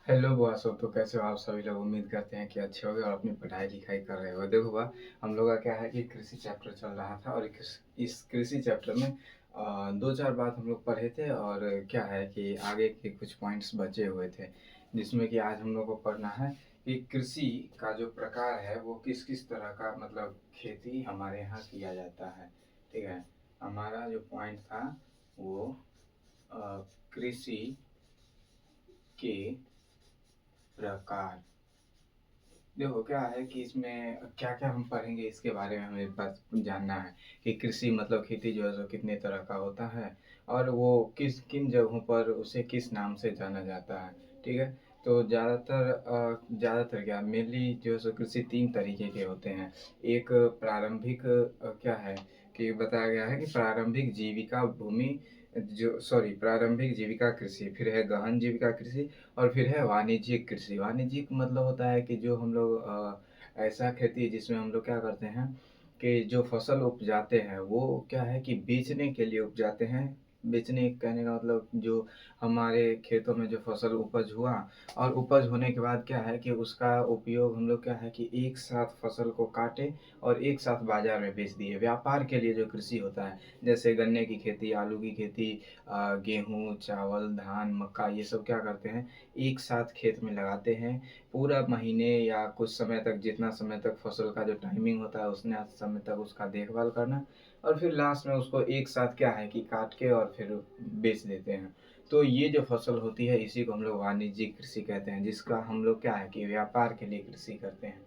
Hello बॉसो, तो कैसे हो आप सभी लोग। उम्मीद करते हैं कि अच्छे होंगे और अपनी पढ़ाई लिखाई कर रहे हो। देखो बा, हम लोग का क्या है कि कृषि चैप्टर चल रहा था और इस कृषि चैप्टर में दो चार बात हम लोग पढ़े थे और क्या है कि आगे के कुछ पॉइंट्स बचे हुए थे, जिसमें कि आज हम लोग को पढ़ना है कि कृषि का जो प्रकार है वो किस किस तरह का, मतलब खेती हमारे यहाँ किया जाता है। ठीक है, हमारा जो पॉइंट था वो कृषि के प्रकार। देखो क्या है कि इसमें क्या क्या हम पढ़ेंगे, इसके बारे में हमें बस जानना है कि कृषि मतलब खेती जो है सो कितने तरह का होता है और वो किस किन जगहों पर उसे किस नाम से जाना जाता है। ठीक है, तो ज़्यादातर क्या मेनली जो है सो कृषि तीन तरीके के होते हैं। एक प्रारंभिक क्या है कि बताया गया है कि प्रारंभिक जीविका भूमि जो सॉरी प्रारंभिक जीविका कृषि, फिर है गहन जीविका कृषि और फिर है वाणिज्यिक कृषि। वाणिज्यिक मतलब होता है कि जो हम लोग ऐसा खेती जिसमें हम लोग क्या करते हैं कि जो फसल उपजाते हैं वो क्या है कि बेचने के लिए उपजाते हैं। बेचने कहने का मतलब जो हमारे खेतों में जो फसल उपज हुआ और उपज होने के बाद क्या है कि उसका उपयोग हम लोग क्या है कि एक साथ फसल को काटे और एक साथ बाजार में बेच दिए। व्यापार के लिए जो कृषि होता है, जैसे गन्ने की खेती, आलू की खेती, गेहूँ, चावल, धान, मक्का, ये सब क्या करते हैं एक साथ खेत में लगाते हैं। पूरा महीने या कुछ समय तक, जितना समय तक फसल का जो टाइमिंग होता है उतने समय तक उसका देखभाल करना और फिर लास्ट में उसको एक साथ क्या है कि काट के और फिर बेच देते हैं। तो ये जो फसल होती है इसी को हम लोग वाणिज्यिक कृषि कहते हैं, जिसका हम लोग क्या है कि व्यापार के लिए कृषि करते हैं।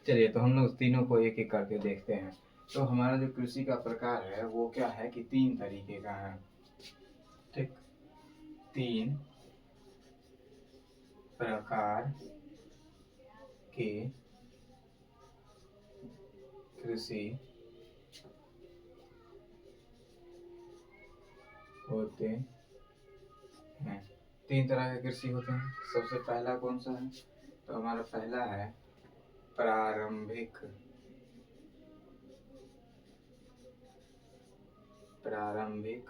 चलिए, तो हम लोग तीनों को एक एक करके देखते हैं। तो हमारा जो कृषि का प्रकार है वो क्या है कि तीन तरीके का है। ठीक, तीन प्रकार के कृषि होते हैं। तीन तरह के कृषि होते हैं। सबसे पहला कौन सा है, तो हमारा पहला है प्रारंभिक प्रारंभिक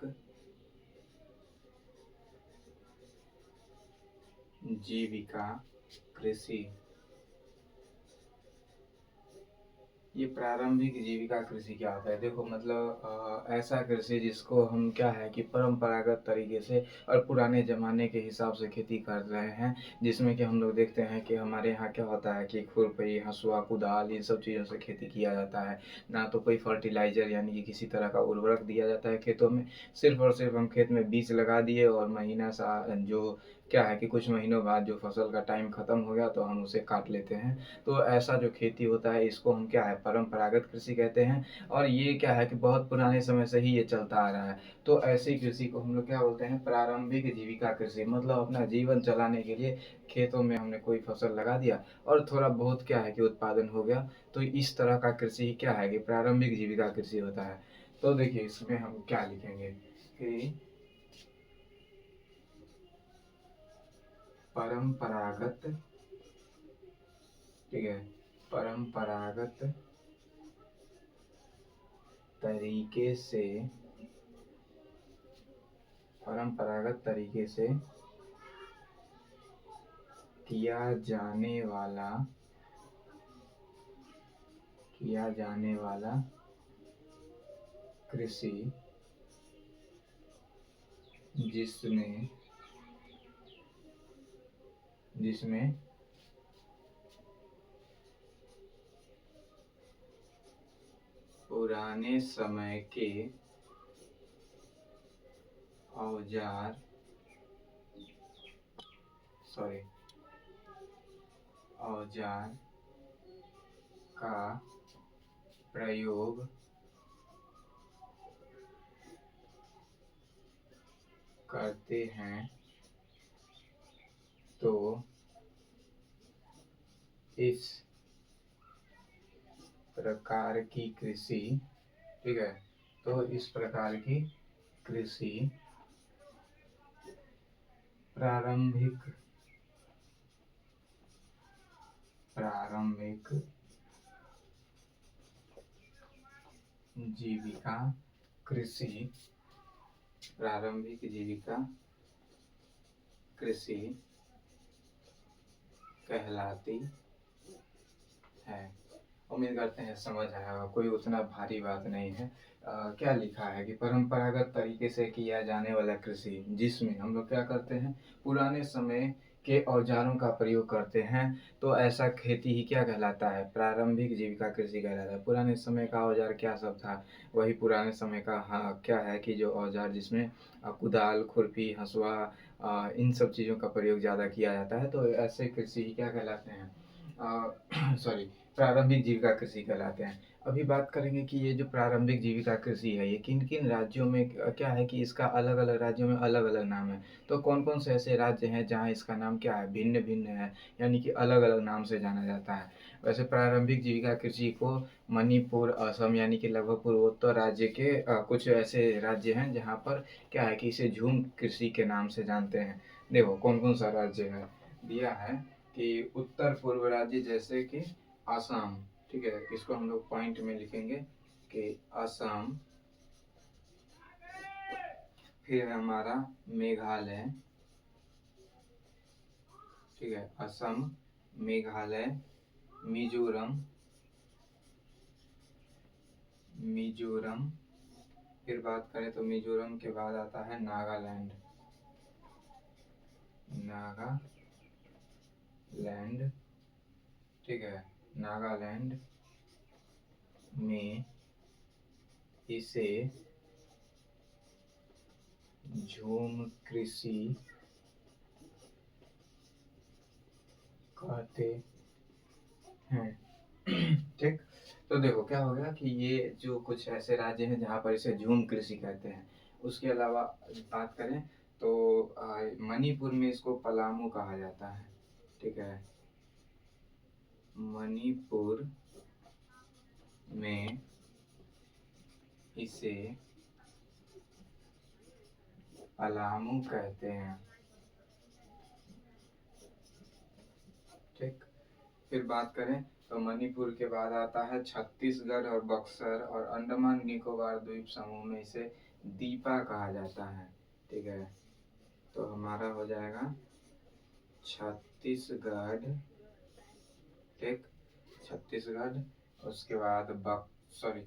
जीविका कृषि। ये प्रारंभिक जीविका कृषि क्या होता है, देखो मतलब ऐसा कृषि जिसको हम क्या है कि परंपरागत तरीके से और पुराने ज़माने के हिसाब से खेती कर रहे हैं, जिसमें कि हम लोग देखते हैं कि हमारे यहाँ क्या होता है कि खुरपी, हंसुआ, कुदाल, इन सब चीज़ों से खेती किया जाता है। ना तो कोई फर्टिलाइज़र यानी कि किसी तरह का उर्वरक दिया जाता है खेतों में। सिर्फ और सिर्फ हम खेत में बीज लगा दिए और महीना सा जो क्या है कि कुछ महीनों बाद जो फसल का टाइम ख़त्म हो गया तो हम उसे काट लेते हैं। तो ऐसा जो खेती होता है इसको हम क्या है परंपरागत कृषि कहते हैं और ये क्या है कि बहुत पुराने समय से ही ये चलता आ रहा है। तो ऐसी कृषि को हम लोग क्या बोलते हैं, प्रारंभिक जीविका कृषि। मतलब अपना जीवन चलाने के लिए खेतों में हमने कोई फसल लगा दिया और थोड़ा बहुत क्या है कि उत्पादन हो गया। तो इस तरह का कृषि क्या है कि प्रारंभिक जीविका कृषि होता है। तो देखिए इसमें हम क्या लिखेंगे कि परंपरागत, ठीक है, परंपरागत तरीके से परंपरागत तरीके से किया जाने वाला किया जाने वाला कृषि, जिसमें जिसमें पुराने समय के औजार सॉरी औजार का प्रयोग करते हैं, तो इस प्रकार की कृषि, ठीक है, तो इस प्रकार की कृषि प्रारंभिक प्रारंभिक जीविका कृषि प्रारंभिक जीविका कृषि कहलाती है। उम्मीद करते हैं समझ आया होगा, कोई उतना भारी बात नहीं है। क्या लिखा है कि परंपरागत तरीके से किया जाने वाला कृषि, जिसमें हम लोग क्या करते हैं, पुराने समय के औजारों का प्रयोग करते हैं, तो ऐसा खेती ही क्या कहलाता है, प्रारंभिक जीविका कृषि कहलाता है। पुराने समय का औजार क्या सब था, वही पुराने समय का, हाँ क्या है कि जो औजार जिसमें कुदाल, खुरपी, हंसुआ, इन सब चीज़ों का प्रयोग ज़्यादा किया जाता है, तो ऐसे कृषि ही क्या कहलाते हैं, सॉरी, प्रारंभिक जीविका कृषि कहलाते हैं। अभी बात करेंगे कि ये जो प्रारंभिक जीविका कृषि है, ये किन किन राज्यों में क्या है कि इसका अलग अलग राज्यों में अलग अलग नाम है। तो कौन कौन से ऐसे राज्य हैं जहाँ इसका नाम क्या है, भिन्न भिन्न है, यानी कि अलग अलग नाम से जाना जाता है। वैसे प्रारंभिक जीविका कृषि को मणिपुर, असम, यानी कि लगभग पूर्वोत्तर राज्य के कुछ ऐसे राज्य हैं जहाँ पर क्या है कि इसे झूम कृषि के नाम से जानते हैं। देखो कौन कौन सा राज्य है, दिया है कि उत्तर पूर्व राज्य जैसे कि आसाम, ठीक है, इसको हम लोग पॉइंट में लिखेंगे कि असम, फिर है हमारा मेघालय, ठीक है, असम, मेघालय, मिजोरम, मिजोरम, फिर बात करें तो मिजोरम के बाद आता है नागालैंड, नागालैंड, ठीक है, नागालैंड में इसे झूम कृषि कहते हैं। ठीक, तो देखो क्या हो गया कि ये जो कुछ ऐसे राज्य हैं जहाँ पर इसे झूम कृषि कहते हैं। उसके अलावा बात करें तो मणिपुर में इसको पलामू कहा जाता है, ठीक है, मणिपुर में इसे पलामू कहते हैं। ठीक, फिर बात करें तो मणिपुर के बाद आता है छत्तीसगढ़ और बक्सर, और अंडमान निकोबार द्वीप समूह में इसे दीपा कहा जाता है। ठीक है, तो हमारा हो जाएगा छत्तीसगढ़, ठीक, छत्तीसगढ़, उसके बाद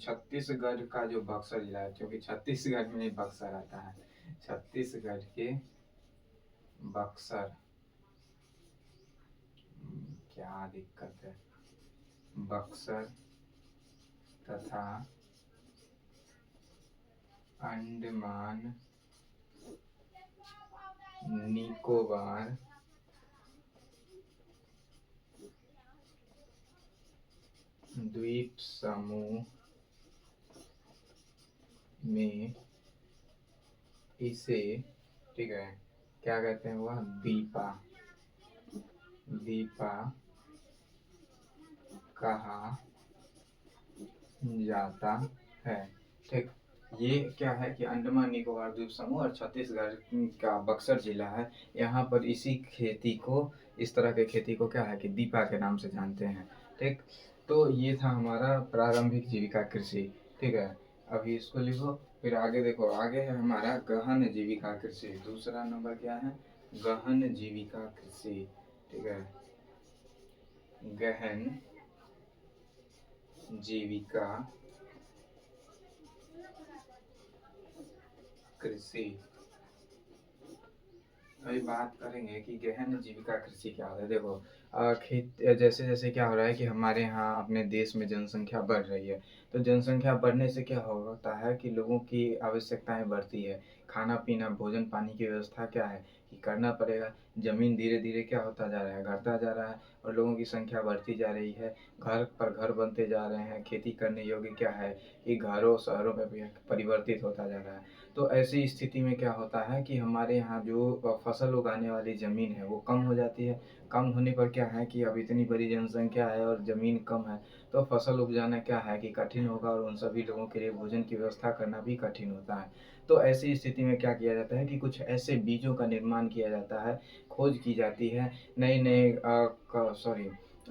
छत्तीसगढ़ का जो बक्सर जिला है, क्योंकि छत्तीसगढ़ में ही बक्सर आता है, छत्तीसगढ़ के बक्सर, क्या दिक्कत है, बक्सर तथा अंडमान निकोबार द्वीप समूह में इसे, ठीक है, क्या कहते हैं, वह दीपा, दीपा कहा जाता है। ठीक, ये क्या है कि अंडमान निकोबार द्वीप समूह और छत्तीसगढ़ का बक्सर जिला है, यहाँ पर इसी खेती को, इस तरह के खेती को क्या है कि दीपा के नाम से जानते हैं। ठीक, तो ये था हमारा प्रारंभिक जीविका कृषि। ठीक है, अभी इसको लिखो, फिर आगे देखो, आगे है हमारा गहन जीविका कृषि। दूसरा नंबर क्या है, गहन जीविका कृषि। ठीक है, गहन जीविका कृषि। अभी बात करेंगे कि गहन जीविका कृषि क्या होता है। देखो खेत, जैसे जैसे क्या हो रहा है कि हमारे यहाँ अपने देश में जनसंख्या बढ़ रही है, तो जनसंख्या बढ़ने से क्या होता है कि लोगों की आवश्यकताएं बढ़ती है, खाना पीना, भोजन पानी की व्यवस्था क्या है कि करना पड़ेगा। जमीन धीरे धीरे क्या होता जा रहा है, घटता जा रहा है, और लोगों की संख्या बढ़ती जा रही है, घर पर घर बनते जा रहे हैं, खेती करने योग्य क्या है कि घरों शहरों में भी परिवर्तित होता जा रहा है। तो ऐसी स्थिति में क्या होता है कि हमारे यहाँ जो फसल उगाने वाली ज़मीन है वो कम हो जाती है। कम होने पर क्या है कि अब इतनी बड़ी जनसंख्या है और ज़मीन कम है, तो फसल उपजाना क्या है कि कठिन होगा, और उन सभी लोगों के लिए भोजन की व्यवस्था करना भी कठिन होता है। तो ऐसी स्थिति में क्या किया जाता है कि कुछ ऐसे बीजों का निर्माण किया जाता है, खोज की जाती है, नए नए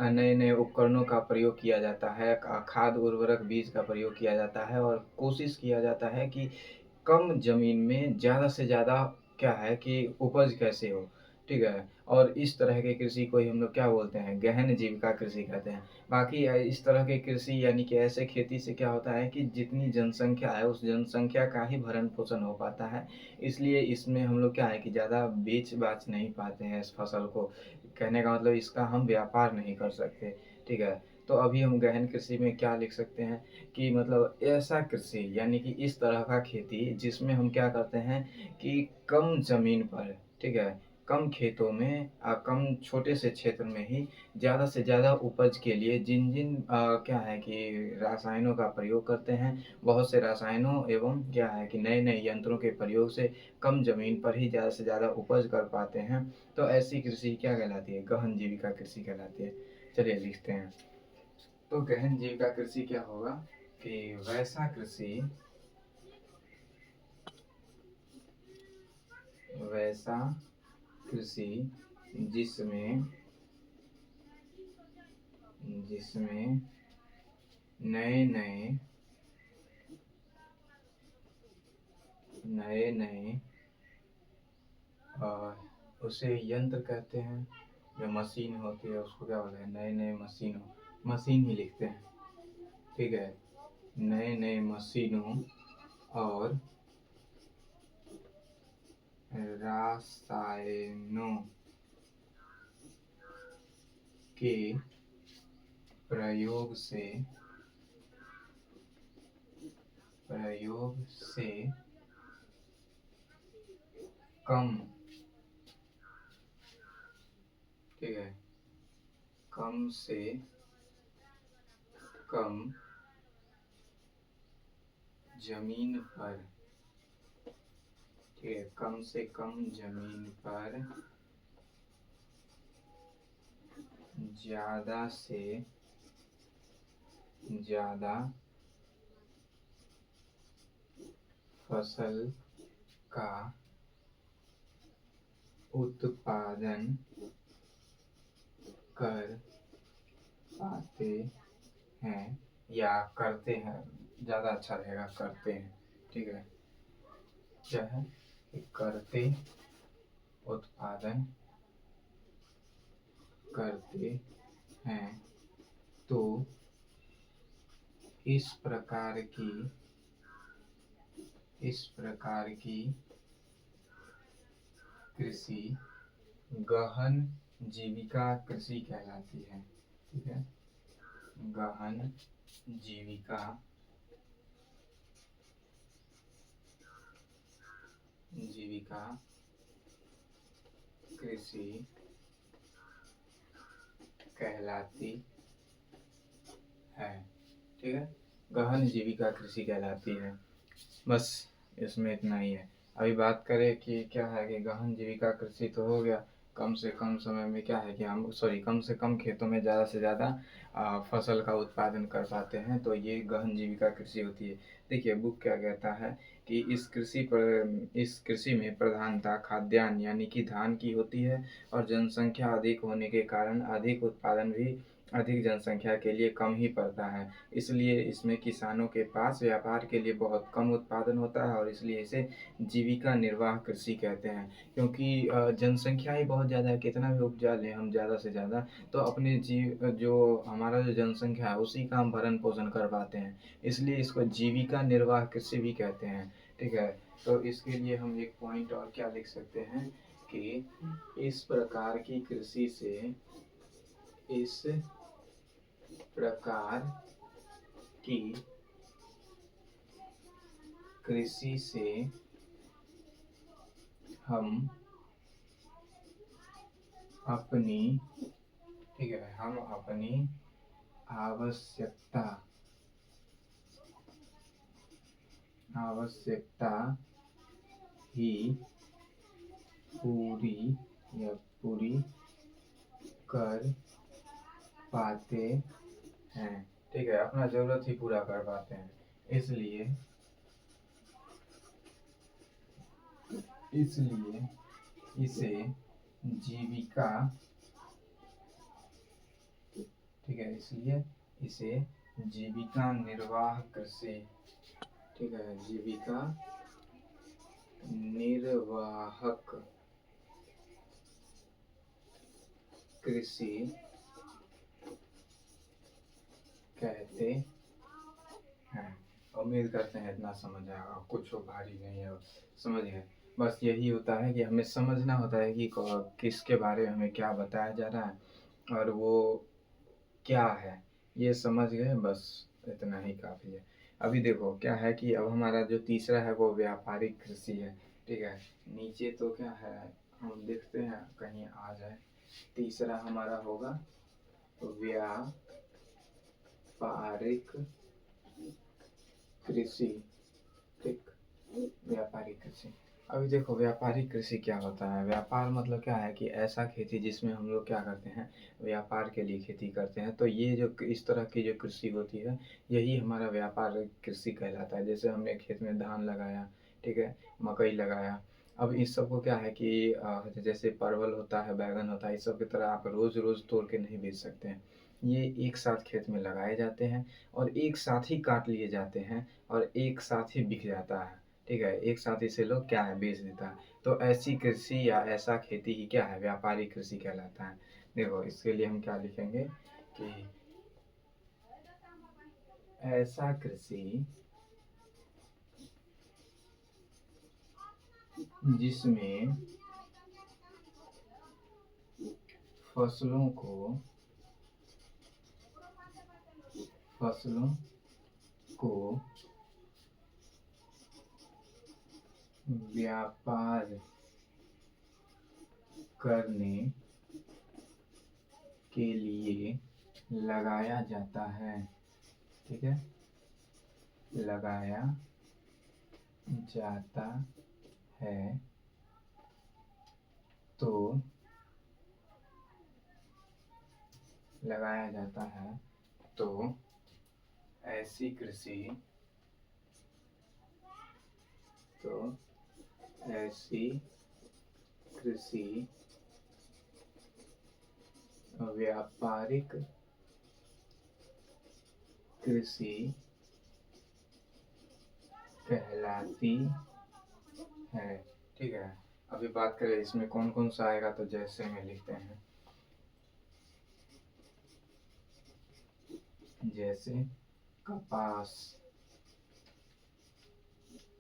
नए नए उपकरणों का प्रयोग किया जाता है, खाद उर्वरक बीज का प्रयोग किया जाता है, और कोशिश किया जाता है कि कम ज़मीन में ज़्यादा से ज़्यादा क्या है कि उपज कैसे हो। ठीक है? और इस तरह के कृषि को ही हम लोग क्या बोलते हैं, गहन जीविका कृषि कहते हैं। बाकी इस तरह के कृषि यानी कि ऐसे खेती से क्या होता है कि जितनी जनसंख्या है उस जनसंख्या का ही भरण-पोषण हो पाता है। इसलिए इसमें हम लोग क्या है कि ज़्यादा बेच-बाच नहीं पाते हैं इस फसल को। कहने का मतलब इसका हम व्यापार नहीं कर सकते, ठीक है? तो अभी हम गहन कृषि में क्या लिख सकते हैं कि मतलब ऐसा कृषि यानी कि इस तरह का खेती जिसमें हम क्या करते हैं कि कम ज़मीन पर, ठीक है? कम खेतों में कम छोटे से क्षेत्र में ही ज़्यादा से ज़्यादा उपज के लिए जिन-जिन क्या है कि रसायनों का प्रयोग करते हैं, बहुत से रसायनों एवं क्या है कि नए-नए यंत्रों के प्रयोग से कम ज़मीन पर ही ज़्यादा से ज़्यादा उपज कर पाते हैं, तो ऐसी कृषि क्या कहलाती है? गहन जीविका कृषि कहलाती है। चलिए लिखते हैं। तो गहन जीविका कृषि क्या होगा कि वैसा कृषि जिसमें जिसमें नए-नए नए-नए उसे यंत्र कहते हैं, जो मशीन होती है उसको क्या बोलते हैं? नए-नए मशीन ही लिखते हैं, ठीक है? नए-नए मशीनों और रसायनों के प्रयोग से कम, ठीक है? कम से कम ज़मीन पर, ठीक है? कम से कम ज़मीन पर ज़्यादा से ज़्यादा फसल का उत्पादन कर पाते हैं या करते हैं, ज़्यादा अच्छा रहेगा करते हैं, ठीक है? क्या है कि करते, उत्पादन करते हैं, तो इस प्रकार की कृषि गहन जीविका कृषि कहलाती है, ठीक है? गहन जीविका जीविका कृषि कहलाती है, ठीक है? गहन जीविका कृषि कहलाती है। बस इसमें इतना ही है। अभी बात करें कि क्या है कि गहन जीविका कृषि तो हो गया, कम से कम समय में क्या है कि हम कम से कम खेतों में ज़्यादा से ज़्यादा फसल का उत्पादन कर पाते हैं, तो ये गहन जीविका कृषि होती है। देखिए बुक क्या कहता है कि इस कृषि में प्रधानता खाद्यान्न यानी कि धान की होती है और जनसंख्या अधिक होने के कारण अधिक उत्पादन भी अधिक जनसंख्या के लिए कम ही पड़ता है। इसलिए इसमें किसानों के पास व्यापार के लिए बहुत कम उत्पादन होता है और इसलिए इसे जीविका निर्वाह कृषि कहते हैं। क्योंकि जनसंख्या ही बहुत ज़्यादा है, कितना भी उपजा लें हम ज़्यादा से ज़्यादा, तो अपने जो हमारा जो जनसंख्या है उसी का हम भरण पोषण कर पाते हैं। इसलिए इसको जीविका निर्वाह कृषि भी कहते हैं, ठीक है? तो इसके लिए हम एक पॉइंट और क्या लिख सकते हैं कि इस प्रकार की कृषि से इस प्रकार की कृषि से हम अपनी, ठीक है, हम अपनी आवश्यकता आवश्यकता ही पूरी पूरी कर पाते हैं, ठीक है? अपना जरूरत ही पूरा कर पाते हैं। इसलिए इसे जीविका, ठीक है? इसलिए इसे जीविका निर्वाह कृषि, ठीक है? जीविका निर्वाहक कृषि कहते हैं। उम्मीद करते हैं इतना समझ आएगा, कुछ भारी नहीं है, समझ गए। बस यही होता है कि हमें समझना होता है कि किसके बारे में हमें क्या बताया जा रहा है और वो क्या है, ये समझ गए, बस इतना ही काफ़ी है। अभी देखो क्या है कि अब हमारा जो तीसरा है वो व्यापारिक कृषि है, ठीक है। नीचे तो क्या है, हम देखते हैं कहीं आ जाए। तीसरा हमारा होगा व्यापारिक कृषि, ठीक। व्यापारिक कृषि। अभी देखो व्यापारिक कृषि क्या होता है। व्यापार मतलब क्या है कि ऐसा खेती जिसमें हम लोग क्या करते हैं, व्यापार के लिए खेती करते हैं। तो ये जो इस तरह की जो कृषि होती है, यही हमारा व्यापारिक कृषि कहलाता है। जैसे हमने खेत में धान लगाया, ठीक है, मकई लगाया। अब इस सब को क्या है कि जैसे परवल होता है, बैगन होता है, इस सब की तरह आप रोज़ रोज़ तोड़ के नहीं बेच सकते हैं। ये एक साथ खेत में लगाए जाते हैं और एक साथ ही काट लिए जाते हैं और एक साथ ही बिक जाता है, ठीक है। एक साथ इसे लोग क्या है, बेच देता है। तो ऐसी कृषि या ऐसा खेती ही क्या है, व्यापारिक कृषि कहलाता है। देखो इसके लिए हम क्या लिखेंगे कि ऐसा कृषि जिसमें फसलों को फसलों को व्यापार करने के लिए लगाया जाता है, ठीक है, लगाया जाता है। तो लगाया जाता है तो ऐसी कृषि तो ऐसी कृषि व्यापारिक कृषि कहलाती है, ठीक है। अभी बात करें इसमें कौन कौन सा आएगा, तो जैसे में लिखते हैं, जैसे कपास,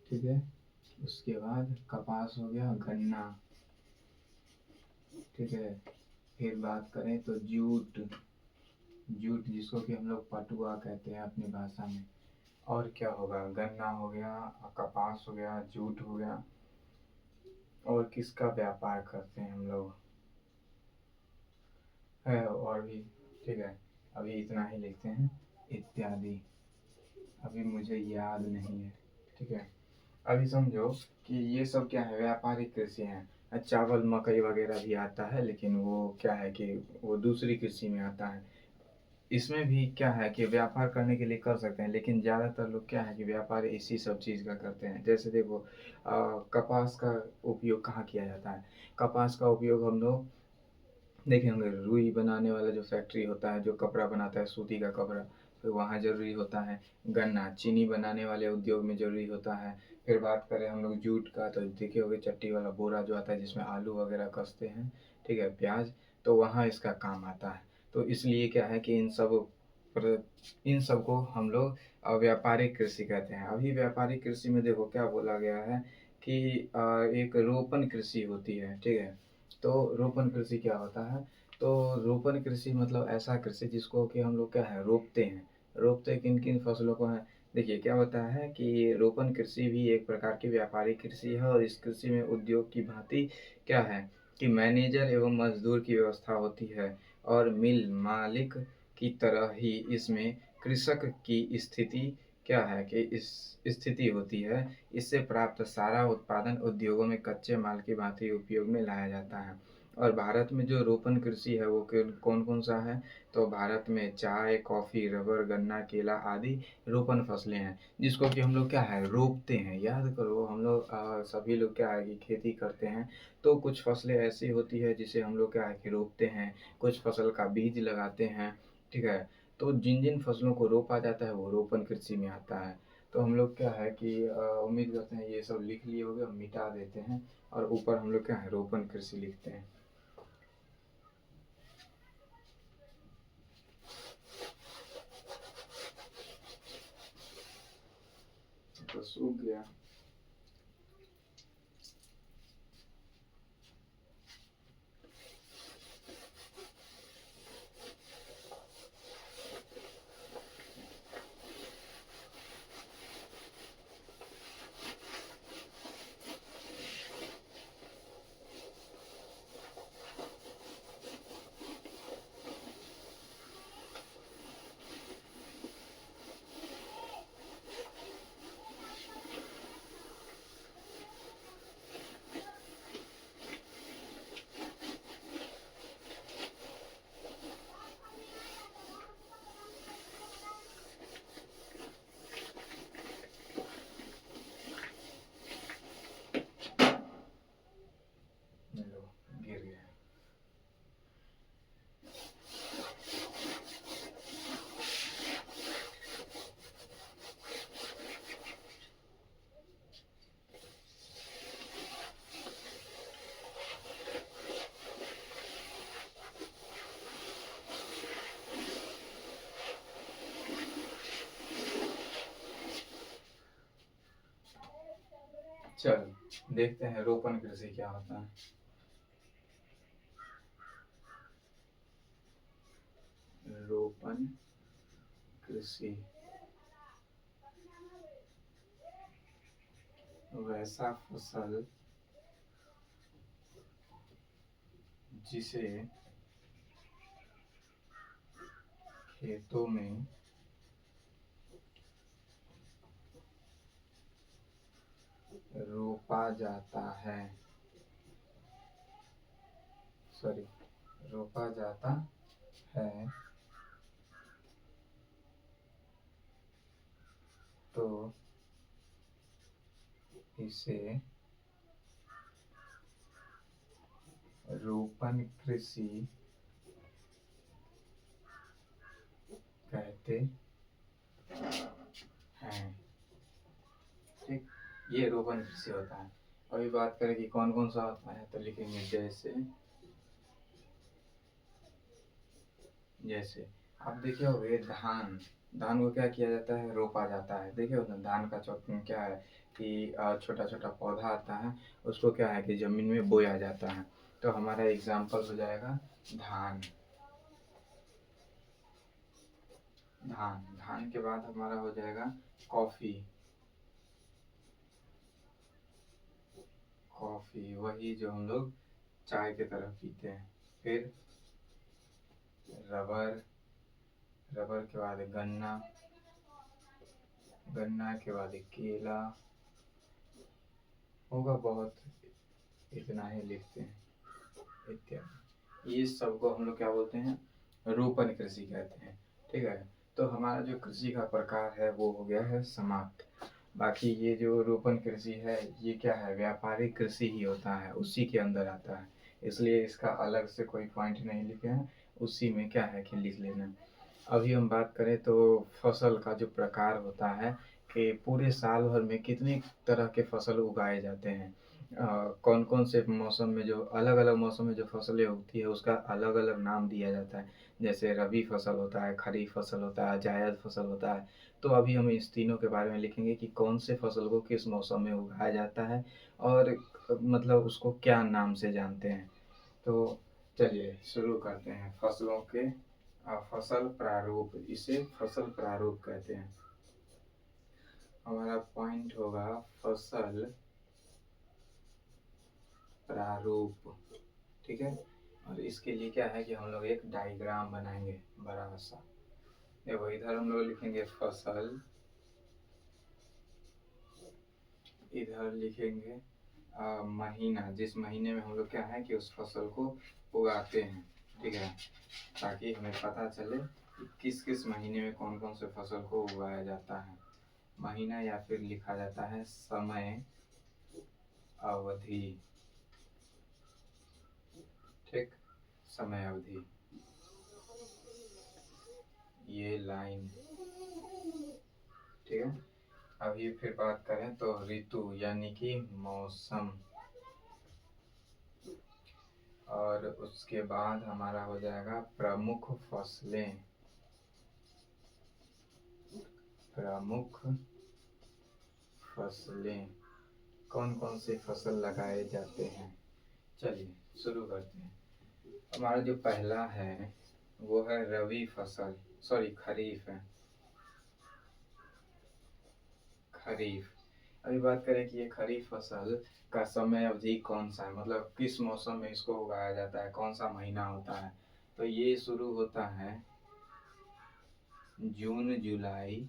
ठीक है। उसके बाद कपास हो गया, गन्ना, ठीक है। फिर बात करें तो जूट, जूट जिसको कि हम लोग पटुआ कहते हैं अपनी भाषा में। और क्या होगा, गन्ना हो गया, कपास हो गया, जूट हो गया। और किसका व्यापार करते हैं हम लोग, है और भी, ठीक है। अभी इतना ही लिखते हैं, इत्यादि। अभी मुझे याद नहीं है, ठीक है। अभी समझो कि ये सब क्या है, व्यापारिक कृषि है। चावल मकई वगैरह भी आता है, लेकिन वो क्या है कि वो दूसरी कृषि में आता है। इसमें भी क्या है कि व्यापार करने के लिए कर सकते हैं, लेकिन ज़्यादातर लोग क्या है कि व्यापार इसी सब चीज़ का करते हैं। जैसे देखो कपास का उपयोग कहाँ किया जाता है। कपास का उपयोग हम लोग देखे होंगे, रुई बनाने वाला जो फैक्ट्री होता है, जो कपड़ा बनाता है सूती का कपड़ा, तो वहाँ ज़रूरी होता है। गन्ना चीनी बनाने वाले उद्योग में ज़रूरी होता है। फिर बात करें हम लोग जूट का, तो देखे होंगे चट्टी वाला बोरा जो आता है जिसमें आलू वगैरह कसते हैं, ठीक है, प्याज, तो वहाँ इसका काम आता है। तो इसलिए क्या है कि इन सब को हम लोग व्यापारिक कृषि कहते हैं। अभी व्यापारिक कृषि में देखो क्या बोला गया है कि एक रोपण कृषि होती है, ठीक है। तो रोपण कृषि क्या होता है, तो रोपण कृषि मतलब ऐसा कृषि जिसको कि हम लोग क्या है, रोपते हैं। रोपते किन किन फसलों को है। देखिए क्या होता है कि रोपण कृषि भी एक प्रकार की व्यापारिक कृषि है और इस कृषि में उद्योग की भांति क्या है कि मैनेजर एवं मजदूर की व्यवस्था होती है और मिल मालिक की तरह ही इसमें कृषक की स्थिति क्या है कि इस स्थिति होती है। इससे प्राप्त सारा उत्पादन उद्योगों में कच्चे माल की भांति उपयोग में लाया जाता है। और भारत में जो रोपण कृषि है वो कौन कौन सा है, तो भारत में चाय, कॉफ़ी, रबर, गन्ना, केला आदि रोपण फसलें हैं, जिसको कि हम लोग क्या है, रोपते हैं। याद करो हम लोग सभी लोग क्या है कि खेती करते हैं, तो कुछ फसलें ऐसी होती है जिसे हम लोग क्या है कि रोपते हैं, कुछ फसल का बीज लगाते हैं, ठीक है। तो जिन जिन फसलों को रोपा जाता है वो रोपण कृषि में आता है। तो हम लोग क्या है कि उम्मीद करते हैं ये सब लिख लिए होंगे, हम मिटा देते हैं और ऊपर हम लोग क्या है, रोपण कृषि लिखते हैं। तो सूख गया। लो, गिर गया। चल देखते हैं रोपण कृषि क्या होता है। रोपण कृषि वैसा फसल जिसे खेतों में रोपा जाता है, रोपा जाता है तो इसे रोपण कृषि कहते हैं। ठीक, ये रोपण कृषि होता है। अभी बात करें कि कौन कौन सा होता है, तो लिखेंगे जैसे आप देखे होंगे धान। धान को क्या किया जाता है, रोपा जाता है। देखे हो ना, धान का चौक क्या है कि छोटा छोटा पौधा आता है, उसको क्या है कि जमीन में बोया जाता है। तो हमारा एग्जाम्पल हो जाएगा धान। धान धान के बाद हमारा हो जाएगा कॉफी। कॉफी वही जो हम लोग चाय की तरह पीते हैं। फिर रबर। रबर के बाद गन्ना। गन्ना के बाद केला। होगा बहुत, इतना ही लिखते हैं इत्यादि। ये सबको हम लोग क्या बोलते हैं, रोपण कृषि कहते हैं। ठीक है, तो हमारा जो कृषि का प्रकार है वो हो गया है समाप्त। बाकी ये जो रोपण कृषि है ये क्या है, व्यापारिक कृषि ही होता है, उसी के अंदर आता है। इसलिए इसका अलग से कोई पॉइंट नहीं लिखे हैं, उसी में क्या है कि लिख लेना। अभी हम बात करें तो फसल का जो प्रकार होता है कि पूरे साल भर में कितनी तरह के फसल उगाए जाते हैं, कौन कौन से मौसम में, जो अलग अलग मौसम में जो फसलें उगती है उसका अलग अलग नाम दिया जाता है। जैसे रबी फसल होता है, खरीफ फसल होता है, जायद फसल होता है। तो अभी हम इस तीनों के बारे में लिखेंगे कि कौन से फसल को किस मौसम में उगाया जाता है और मतलब उसको क्या नाम से जानते हैं। तो चलिए शुरू करते हैं फसलों के फसल प्रारूप। इसे फसल प्रारूप कहते हैं। हमारा पॉइंट होगा फसल प्रारूप। ठीक है, और इसके लिए क्या है कि हम लोग एक डायग्राम बनाएंगे बड़ा सा। देखो इधर हम लोग लिखेंगे फसल, इधर लिखेंगे महीना, जिस महीने में हम लोग क्या है कि उस फसल को उगाते हैं। ठीक है, ताकि हमें पता चले कि किस किस महीने में कौन कौन से फसल को उगाया जाता है। महीना या फिर लिखा जाता है समय अवधि। ठीक, समय अवधि, ये लाइन। ठीक है, अभी फिर बात करें तो ऋतु यानी कि मौसम, और उसके बाद हमारा हो जाएगा प्रमुख फसलें। प्रमुख फसलें, कौन कौन सी फसल लगाए जाते हैं। चलिए शुरू करते हैं। हमारा जो पहला है वो है रबी फसल, सॉरी खरीफ है, खरीफ। अभी बात करें कि ये खरीफ फसल का समय अवधि कौन सा है, मतलब किस मौसम में इसको उगाया जाता है, कौन सा महीना होता है। तो ये शुरू होता है जून जुलाई,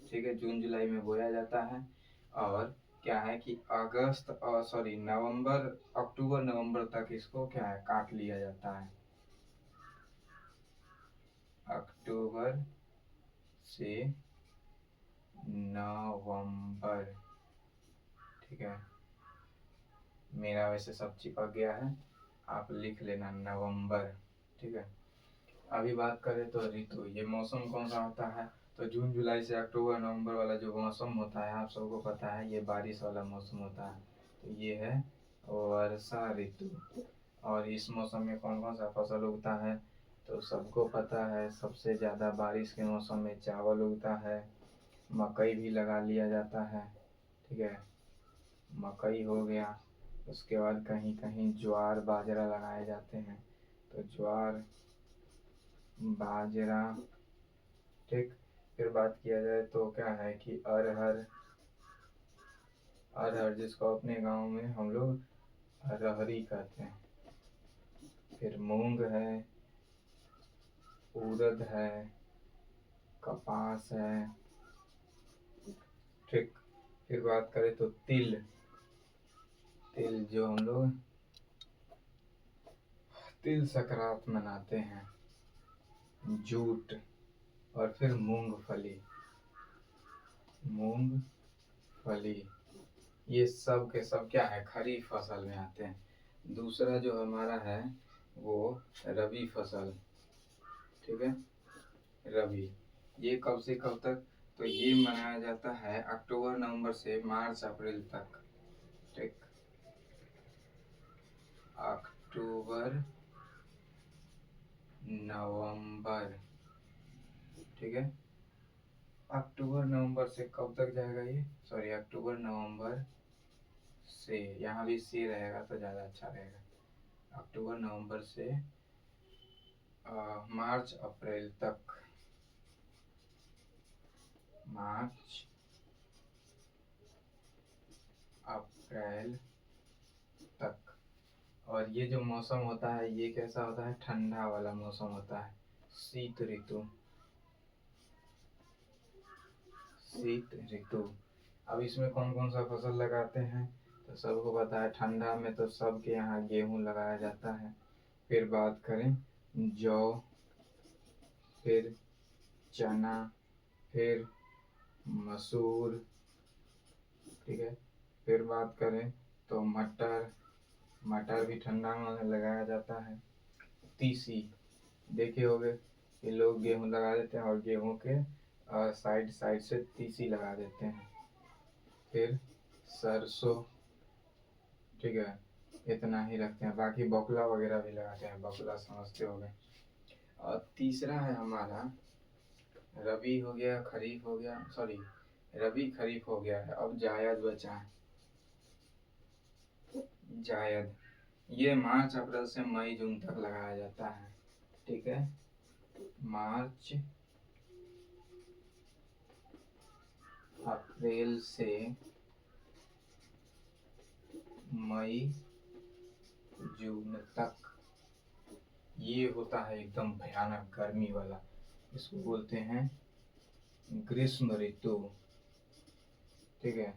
ठीक है, जून जुलाई में बोया जाता है। और क्या है कि अगस्त और सॉरी नवंबर, अक्टूबर नवंबर तक इसको क्या है काट लिया जाता है, अक्टूबर से नवंबर, ठीक है। मेरा वैसे सब चिपक गया है, आप लिख लेना नवंबर, ठीक है। अभी बात करें तो ऋतु, ये मौसम कौन सा होता है, तो जून जुलाई से अक्टूबर नवंबर वाला जो मौसम होता है आप सबको पता है ये बारिश वाला मौसम होता है, तो ये है वर्षा ऋतु। और इस मौसम में कौन कौन सा फसल उगता है, तो सबको पता है सबसे ज़्यादा बारिश के मौसम में चावल उगता है, मकई भी लगा लिया जाता है, ठीक है, मकई हो गया। उसके बाद कहीं कहीं ज्वार बाजरा लगाए जाते हैं, तो ज्वार बाजरा, ठीक। फिर बात किया जाए तो क्या है कि अरहर, अरहर जिसको अपने गांव में हम लोग अरहरी कहते हैं। फिर मूंग है, उड़द है, कपास है, ठीक। फिर बात करें तो तिल, तिल जो हम लोग तिल संक्रांत मनाते हैं, जूट, और फिर मूंगफली, मूंगफली, ये सब के सब क्या है खरीफ फसल में आते हैं। दूसरा जो हमारा है वो रबी फसल, ठीक है, रबी, ये कब से कब तक, तो ये मनाया जाता है अक्टूबर नवंबर से मार्च अप्रैल तक, ठीक, अक्टूबर नवंबर, ठीक है। अक्टूबर नवंबर से कब तक जाएगा ये, सॉरी अक्टूबर नवंबर से, यहाँ भी से रहेगा तो ज़्यादा अच्छा रहेगा, अक्टूबर नवंबर से मार्च अप्रैल तक, मार्च अप्रैल तक। और ये जो मौसम होता है ये कैसा होता है, ठंडा वाला मौसम होता है, शीत ऋतु, शीत ऋतु। अब इसमें कौन कौन सा फसल लगाते हैं, तो सबको पता है ठंडा में तो सबके यहाँ गेहूं लगाया जाता है। फिर बात करें जौ, फिर चना, फिर मसूर, ठीक है। फिर बात करें तो मटर, मटर भी ठंडा में लगाया जाता है। तीसी, देखे होंगे कि लोग गेहूं लगा देते हैं और गेहूं के साइड साइड से तीसी लगा देते हैं। फिर सरसों, ठीक है, इतना ही रखते हैं, बाकी बगुला वगैरह भी लगाते हैं, बगुला समझते होंगे। और तीसरा है हमारा रबी हो गया, खरीफ हो गया, सॉरी रबी खरीफ हो गया है, अब जायद बचा है, जायद, ये मार्च अप्रैल से मई जून तक लगाया जाता है, ठीक है, मार्च अप्रैल से मई जून तक। ये होता है एकदम भयानक गर्मी वाला, इसको बोलते हैं ग्रीष्म ऋतु, ठीक है।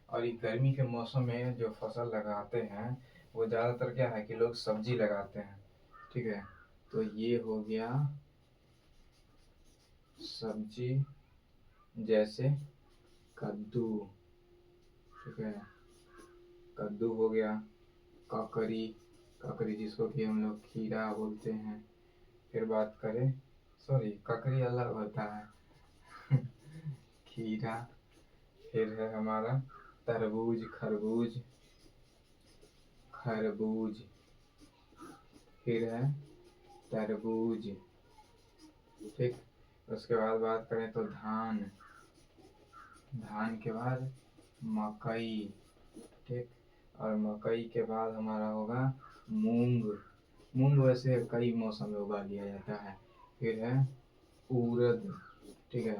और ये गर्मी के मौसम में जो फसल लगाते हैं वो ज़्यादातर क्या है कि लोग सब्जी लगाते हैं, ठीक है। तो ये हो गया सब्जी, जैसे कद्दू, ठीक है, कद्दू हो गया, ककड़ी, ककड़ी जिसको कि हम लोग खीरा बोलते हैं। फिर बात करें, सॉरी ककड़ी अलग होता है खीरा। फिर है हमारा तरबूज, खरबूज, खरबूज, फिर है तरबूज, ठीक। उसके बाद बात करें तो धान, धान के बाद मकई, ठीक। और मकई के बाद हमारा होगा मूंग। मूंग वैसे कई मौसम में उगा लिया जाता है। फिर है उड़द, ठीक है।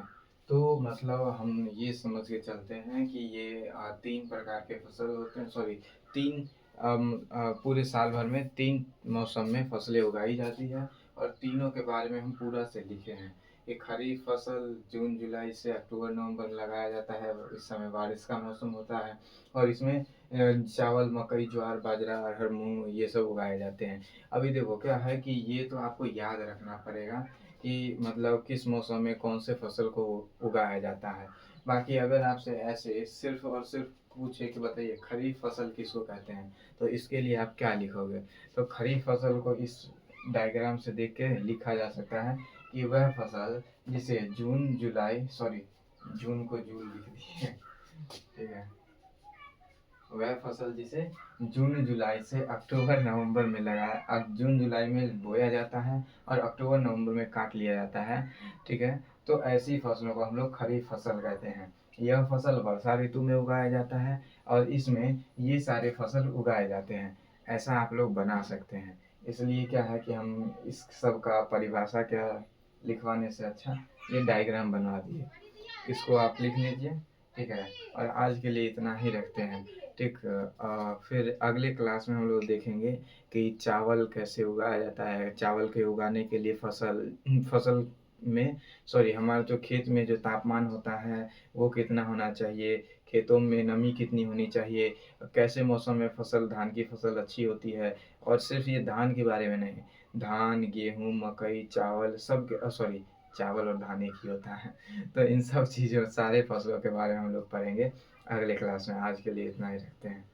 तो मतलब हम ये समझ के चलते हैं कि ये तीन प्रकार के फसल होते हैं, सॉरी, तीन पूरे साल भर में तीन मौसम में फसलें उगाई जाती है। और तीनों के बारे में हम पूरा से लिखे हैं। ये खरीफ फसल जून जुलाई से अक्टूबर नवंबर लगाया जाता है, इस समय बारिश का मौसम होता है। और इसमें चावल, मकई, ज्वार, बाजरा, अरहर, मूंग ये सब उगाए जाते हैं। अभी देखो क्या है कि ये तो आपको याद रखना पड़ेगा कि मतलब किस मौसम में कौन से फसल को उगाया जाता है। बाकी अगर आपसे ऐसे सिर्फ और सिर्फ पूछे कि बताइए खरीफ फसल किसको कहते हैं, तो इसके लिए आप क्या लिखोगे? तो खरीफ फसल को इस डायग्राम से देख के लिखा जा सकता है कि वह फसल जिसे जून जुलाई, सॉरी, जून को जून लिख दिए, ठीक है। वह फसल जिसे जून जुलाई से अक्टूबर नवंबर में लगाया, अब जून जुलाई में बोया जाता है और अक्टूबर नवंबर में काट लिया जाता है, ठीक है। तो ऐसी फसलों को हम लोग खरीफ फसल कहते हैं। यह फसल वर्षा ऋतु में उगाया जाता है और इसमें ये सारे फसल उगाए जाते हैं। ऐसा आप लोग बना सकते हैं। इसलिए क्या है कि हम इस सब का परिभाषा क्या लिखवाने से अच्छा ये डायग्राम बनवा दिए, इसको आप लिख लीजिए, ठीक है। और आज के लिए इतना ही रखते हैं, ठीक। फिर अगले क्लास में हम लोग देखेंगे कि चावल कैसे उगाया जाता है। चावल के उगाने के लिए फसल फसल में, सॉरी, हमारा जो खेत में जो तापमान होता है वो कितना होना चाहिए, खेतों में नमी कितनी होनी चाहिए, कैसे मौसम में फसल, धान की फसल अच्छी होती है। और सिर्फ ये धान के बारे में नहीं, धान, गेहूँ, मकई, चावल, सब, सॉरी, चावल और धान एक ही होता है। तो इन सब चीज़ों, सारे फसलों के बारे में हम लोग पढ़ेंगे अगले क्लास में। आज के लिए इतना ही रखते हैं।